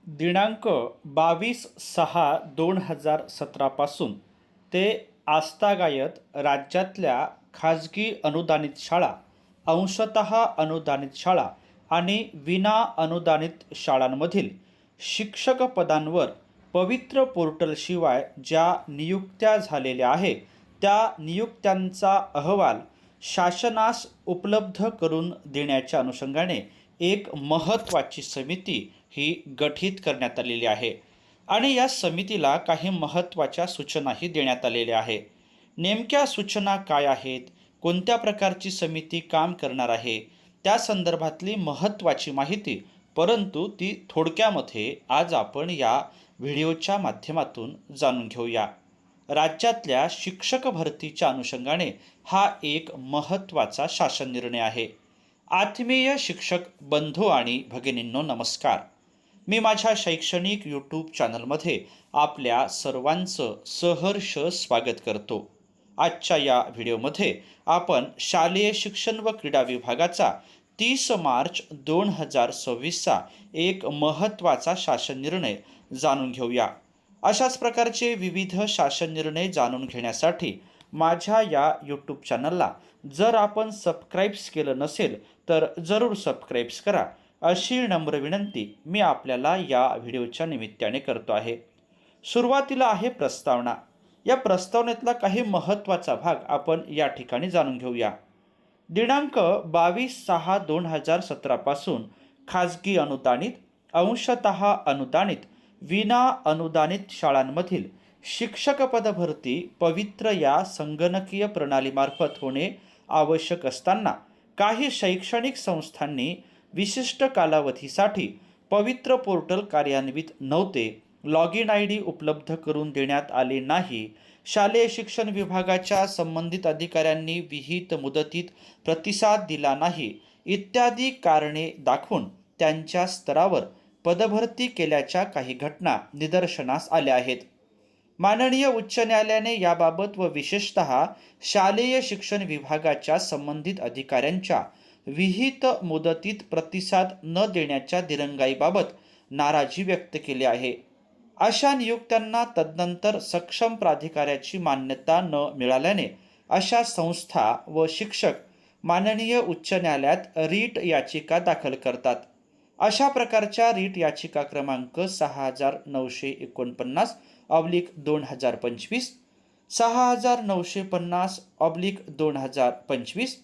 दिनांक 22/6/2017 पासून ते आजतागायत राज्यातल्या खाजगी अनुदानित शाळा, अंशतः अनुदानित शाळा आणि विना अनुदानित शाळांमधील शिक्षक पदांवर पवित्र पोर्टलशिवाय ज्या नियुक्त्या झालेल्या आहे त्या नियुक्त्यांचा अहवाल शासनास उपलब्ध करून देण्याच्या अनुषंगाने एक महत्त्वाची समिती ही गठीत करण्यात आलेली आहे आणि या समितीला काही महत्त्वाच्या सूचनाही देण्यात आलेल्या आहे. नेमक्या सूचना काय आहेत, कोणत्या प्रकारची समिती काम करणार आहे, त्या संदर्भातली महत्त्वाची माहिती, परंतु ती थोडक्यामध्ये आज आपण या व्हिडिओच्या माध्यमातून जाणून घेऊया. राज्यातल्या शिक्षक भरतीच्या अनुषंगाने हा एक महत्त्वाचा शासन निर्णय आहे. आत्मीय शिक्षक बंधू आणि भगिनींनो, नमस्कार. मी माझ्या शैक्षणिक यूट्यूब चॅनलमध्ये आपल्या सर्वांचं सहर्ष स्वागत करतो. आजच्या या व्हिडिओमध्ये आपण शालेय शिक्षण व क्रीडा विभागाचा 30 मार्च 2026चा एक महत्त्वाचा शासन निर्णय जाणून घेऊया. अशाच प्रकारचे विविध शासन निर्णय जाणून घेण्यासाठी माझ्या या यूट्यूब चॅनलला जर आपण सबस्क्राईब्स केलं नसेल तर जरूर सबस्क्राईब्स करा, अशी नम्र विनंती मी आपल्याला या व्हिडिओच्या निमित्ताने करतो आहे. सुरुवातीला आहे प्रस्तावना. या प्रस्तावनेतला काही महत्त्वाचा भाग आपण या ठिकाणी जाणून घेऊया. दिनांक 22/6/2017 पासून खाजगी अनुदानित, अंशतः अनुदानित, विना अनुदानित शाळांमधील शिक्षक पद भरती पवित्र या संगणकीय प्रणालीमार्फत होणे आवश्यक असताना काही शैक्षणिक संस्थांनी विशिष्ट कालावधीसाठी पवित्र पोर्टल कार्यान्वित नव्हते, लॉग इन ID उपलब्ध करून देण्यात आले नाही, शालेय शिक्षण विभागाच्या संबंधित अधिकाऱ्यांनी विहित मुदतीत प्रतिसाद दिला नाही इत्यादी कारणे दाखवून त्यांच्या स्तरावर पदभरती केल्याच्या काही घटना निदर्शनास आल्या आहेत. माननीय उच्च न्यायालयाने याबाबत व विशेषतः शालेय शिक्षण विभागाच्या संबंधित अधिकाऱ्यांच्या विहित मुदतीत प्रतिसाद न देण्याच्या दिरंगाईबाबत नाराजी व्यक्त केली आहे. अशा नियुक्त्यांना तदनंतर सक्षम प्राधिकाऱ्याची मान्यता न मिळाल्याने अशा संस्था व शिक्षक माननीय उच्च न्यायालयात रीट याचिका दाखल करतात. अशा प्रकारच्या रीट याचिका क्रमांक 6949/2025, 6950/2025,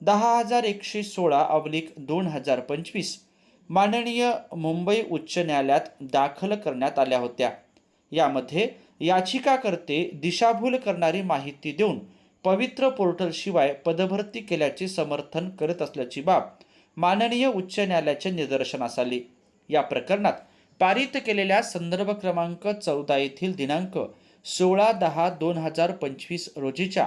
10116/2025 माननीय मुंबई उच्च न्यायालयात दाखल करण्यात आल्या होत्या. यामध्ये याचिकाकर्ते दिशाभूल करणारी माहिती देऊन पवित्र पोर्टलशिवाय पदभरती केल्याचे समर्थन करत असल्याची बाब माननीय उच्च न्यायालयाच्या निदर्शनास आली. या प्रकरणात पारित केलेल्या संदर्भ क्रमांक 14 येथील दिनांक 16/10/2025 रोजीच्या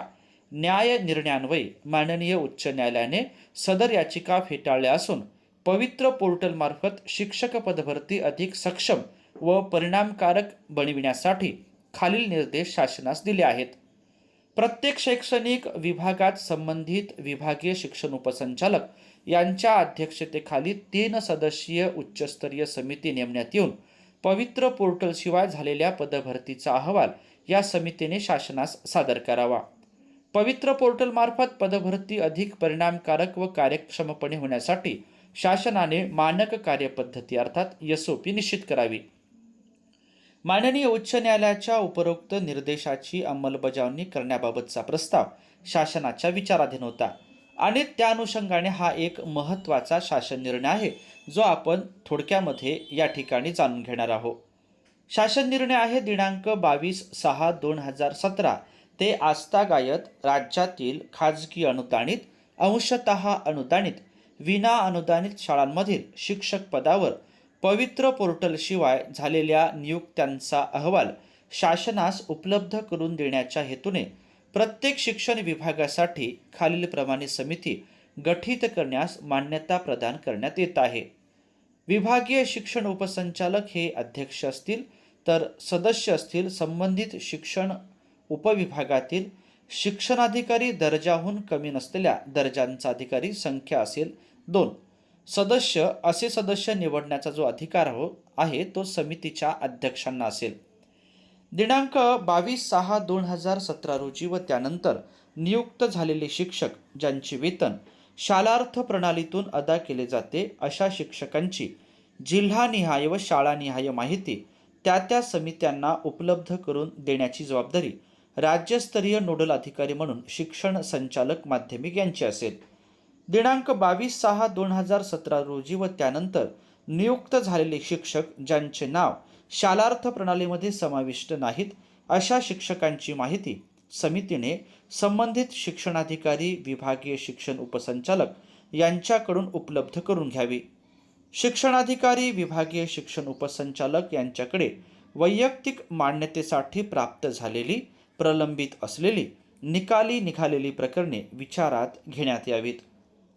न्याय निर्णयान्वये माननीय उच्च न्यायालयाने सदर याचिका फेटाळल्या असून पवित्र पोर्टलमार्फत शिक्षक पदभरती अधिक सक्षम व परिणामकारक बनविण्यासाठी खालील निर्देश शासनास दिले आहेत. प्रत्येक शैक्षणिक विभागात संबंधित विभागीय शिक्षण उपसंचालक यांच्या अध्यक्षतेखाली 3 सदस्यीय उच्चस्तरीय समिती नेमण्यात येऊन पवित्र पोर्टलशिवाय झालेल्या पदभरतीचा अहवाल या समितीने शासनास सादर करावा. पवित्र पोर्टलमार्फत पदभरती अधिक परिणामकारक व कार्यक्षमपणे होण्यासाठी शासनाने मानक कार्यपद्धती अर्थात SOP निश्चित करावी. माननीय उच्च न्यायालयाच्या उपरोक्त निर्देशाची अंमलबजावणी करण्याबाबतचा प्रस्ताव शासनाच्या विचाराधीन होता आणि त्या अनुषंगाने हा एक महत्त्वाचा शासन निर्णय आहे जो आपण थोडक्यामध्ये या ठिकाणी जाणून घेणार आहोत. शासन निर्णय आहे दिनांक 22/6/2017 ते आजतागायत राज्यातील खाजगी अनुदानित, अंशतः अनुदानित, विना अनुदानित शाळांमधील शिक्षक पदावर पवित्र पोर्टलशिवाय झालेल्या नियुक्त्यांचा अहवाल शासनास उपलब्ध करून देण्याच्या हेतूने प्रत्येक शिक्षण विभागासाठी खालीलप्रमाणे समिती गठीत करण्यास मान्यता प्रदान करण्यात येत आहे. विभागीय शिक्षण उपसंचालक हे अध्यक्ष असतील तर सदस्य असतील संबंधित शिक्षण उपविभागातील शिक्षणाधिकारी दर्जाहून कमी नसलेल्या दर्जांचा अधिकारी संख्या असेल 2. सदस्य निवडण्याचा जो अधिकार आहे तो समितीच्या अध्यक्षांना असेल. दिनांक 22/6/2017 रोजी व त्यानंतर नियुक्त झालेले शिक्षक ज्यांचे वेतन शालार्थ प्रणालीतून अदा केले जाते अशा शिक्षकांची जिल्हानिहाय व शाळानिहाय माहिती त्या समित्यांना उपलब्ध करून देण्याची जबाबदारी राज्यस्तरीय नोडल अधिकारी म्हणून शिक्षण संचालक माध्यमिक यांची असेल. दिनांक 22/6/2017 रोजी व त्यानंतर नियुक्त झालेले शिक्षक ज्यांचे नाव शालार्थ प्रणालीमध्ये समाविष्ट नाहीत अशा शिक्षकांची माहिती समितीने संबंधित शिक्षणाधिकारी, विभागीय शिक्षण उपसंचालक यांच्याकडून उपलब्ध करून घ्यावी. शिक्षणाधिकारी, विभागीय शिक्षण उपसंचालक यांच्याकडे वैयक्तिक मान्यतेसाठी प्राप्त झालेली, प्रलंबित असलेली, निकाली निघालेली प्रकरणे विचारात घेण्यात यावीत.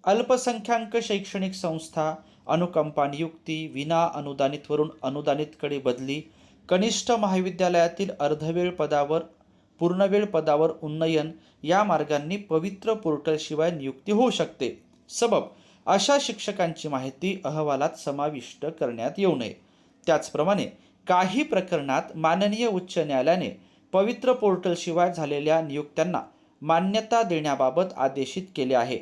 अल्पसंख्याक शैक्षणिक संस्था, अनुकंपा नियुक्ती, विना अनुदानितवरून अनुदानितकडे बदली, कनिष्ठ महाविद्यालयातील अर्धवेळ पदावर पूर्णवेळ पदावर उन्नयन या मार्गांनी पवित्र पोर्टलशिवाय नियुक्ती होऊ शकते. सबब अशा शिक्षकांची माहिती अहवालात समाविष्ट करण्यात येऊ नये. त्याचप्रमाणे काही प्रकरणात माननीय उच्च न्यायालयाने पवित्र पोर्टलशिवाय झालेल्या नियुक्त्यांना मान्यता देण्याबाबत आदेशित केले आहे.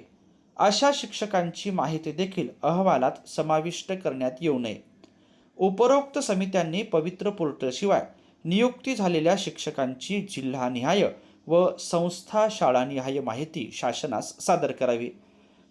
अशा शिक्षकांची माहिती देखील अहवालात समाविष्ट करण्यात येऊ नये. उपरोक्त समित्यांनी पवित्र पोर्टलशिवाय नियुक्ती झालेल्या शिक्षकांची जिल्हानिहाय व संस्था शाळानिहाय माहिती शासनास सादर करावी.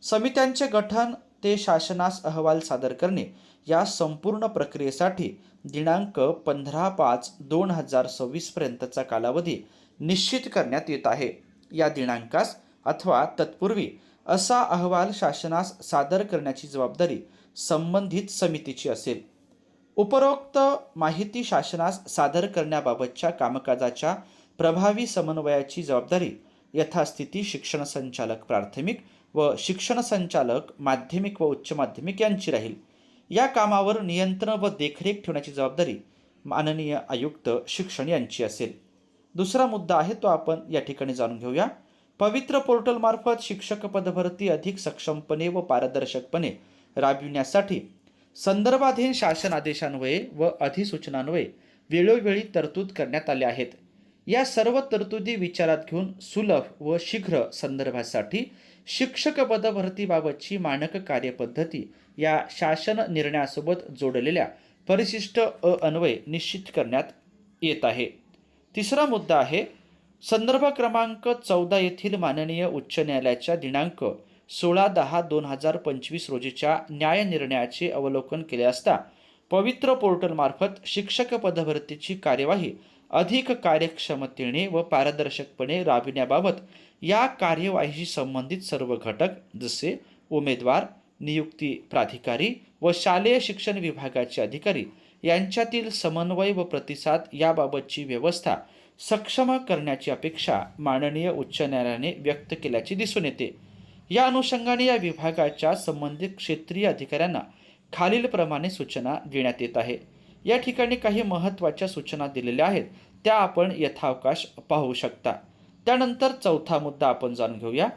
समित्यांचे गठन ते शासनास अहवाल सादर करणे या संपूर्ण प्रक्रियेसाठी दिनांक 15/5/2026 पर्यंतचा कालावधी निश्चित करण्यात येत आहे. या दिनांकास अथवा तत्पूर्वी असा अहवाल शासनास सादर करण्याची जबाबदारी संबंधित समितीची असेल. उपरोक्त माहिती शासनास सादर करण्याबाबतच्या कामकाजाच्या प्रभावी समन्वयाची जबाबदारी यथास्थिती शिक्षण संचालक प्राथमिक व शिक्षण संचालक माध्यमिक व उच्च माध्यमिक यांची राहील. या कामावर नियंत्रण व देखरेख ठेवण्याची जबाबदारी माननीय आयुक्त शिक्षण यांची असेल. दुसरा मुद्दा आहे तो आपण या ठिकाणी जाणून घेऊया. पवित्र पोर्टलमार्फत शिक्षक पदभरती अधिक सक्षमपणे व पारदर्शकपणे राबविण्यासाठी संदर्भाधीन शासन आदेशान्वये व अधिसूचनान्वये वेळोवेळी तरतूद करण्यात आल्या आहेत. या सर्व तरतुदी विचारात घेऊन सुलभ व शीघ्र संदर्भासाठी शिक्षक पदभरतीबाबतची मानक कार्यपद्धती या शासन निर्णयासोबत जोडलेल्या परिशिष्ट अ अन्वये निश्चित करण्यात येत आहे. तिसरा मुद्दा आहे संदर्भ क्रमांक 14 येथील माननीय उच्च न्यायालयाच्या दिनांक 16/10/2025 रोजीच्या न्याय निर्णयाचे अवलोकन केले असता पवित्र पोर्टलमार्फत शिक्षक पदभरतीची कार्यवाही अधिक कार्यक्षमतेने व पारदर्शकपणे राबविण्याबाबत या कार्यवाहीशी संबंधित सर्व घटक जसे उमेदवार, नियुक्ती प्राधिकारी व शालेय शिक्षण विभागाचे अधिकारी यांच्यातील समन्वय व प्रतिसाद याबाबतची व्यवस्था सक्षम करण्याची अपेक्षा माननीय उच्च न्यायालयाने व्यक्त केल्याचे दिसून येते. या अनुषंगाने या विभागाच्या संबंधित क्षेत्रीय अधिकाऱ्यांना खालीलप्रमाणे सूचना देण्यात येत आहे. या ठिकाणी काही महत्त्वाच्या सूचना दिलेल्या आहेत, त्या आपण यथावकाश पाहू शकता. त्यानंतर चौथा मुद्दा आपण जाणून घेऊया.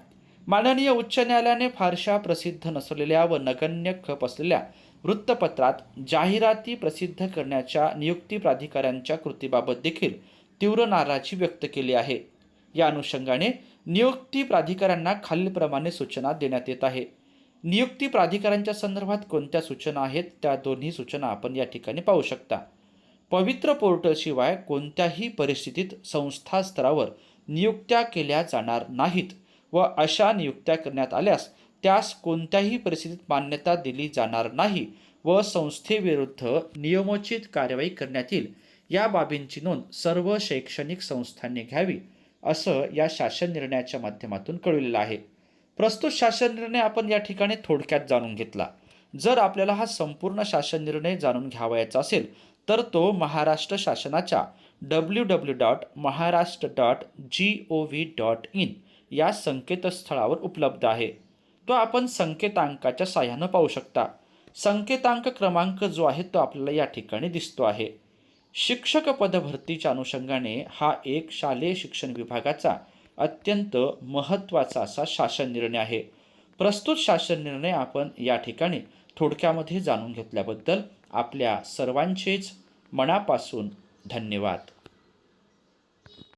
माननीय उच्च न्यायालयाने फारशा प्रसिद्ध नसलेल्या व नगण्य खप असलेल्या वृत्तपत्रात जाहिराती प्रसिद्ध करण्याच्या नियुक्ती प्राधिकाऱ्यांच्या कृतीबाबत देखील तीव्र नाराजी व्यक्त केली आहे. या अनुषंगाने नियुक्ती प्राधिकाऱ्यांना खालीलप्रमाणे सूचना देण्यात येत आहे. नियुक्ती प्राधिकाऱ्यांच्या संदर्भात कोणत्या सूचना आहेत त्या दोन्ही सूचना आपण या ठिकाणी पाहू शकता. पवित्र पोर्टलशिवाय कोणत्याही परिस्थितीत संस्था स्तरावर नियुक्त्या केल्या जाणार नाहीत व अशा नियुक्त्या करण्यात आल्यास त्यास कोणत्याही परिस्थितीत मान्यता दिली जाणार नाही व संस्थेविरुद्ध नियमोचित कारवाई करण्यात येईल. या बाबींची नोंद सर्व शैक्षणिक संस्थांनी घ्यावी असं या शासन निर्णयाच्या माध्यमातून कळविलेलं आहे. प्रस्तुत शासन निर्णय आपण या ठिकाणी थोडक्यात जाणून घेतला. जर आपल्याला हा संपूर्ण शासन निर्णय जाणून घ्यावयाचा असेल तर तो महाराष्ट्र शासनाच्या www.maharashtra.gov.in या संकेतस्थळावर उपलब्ध आहे. तो आपण संकेतांकाच्या साहाय्यानं पाहू शकता. संकेतांक क्रमांक जो आहे तो आपल्याला या ठिकाणी दिसतो आहे. शिक्षक पदभरतीच्या अनुषंगाने हा एक शालेय शिक्षण विभागाचा अत्यंत महत्त्वाचा असा शासन निर्णय आहे. प्रस्तुत शासन निर्णय आपण या ठिकाणी थोडक्यामध्ये जाणून घेतल्याबद्दल आपल्या सर्वांचेच मनापासून धन्यवाद.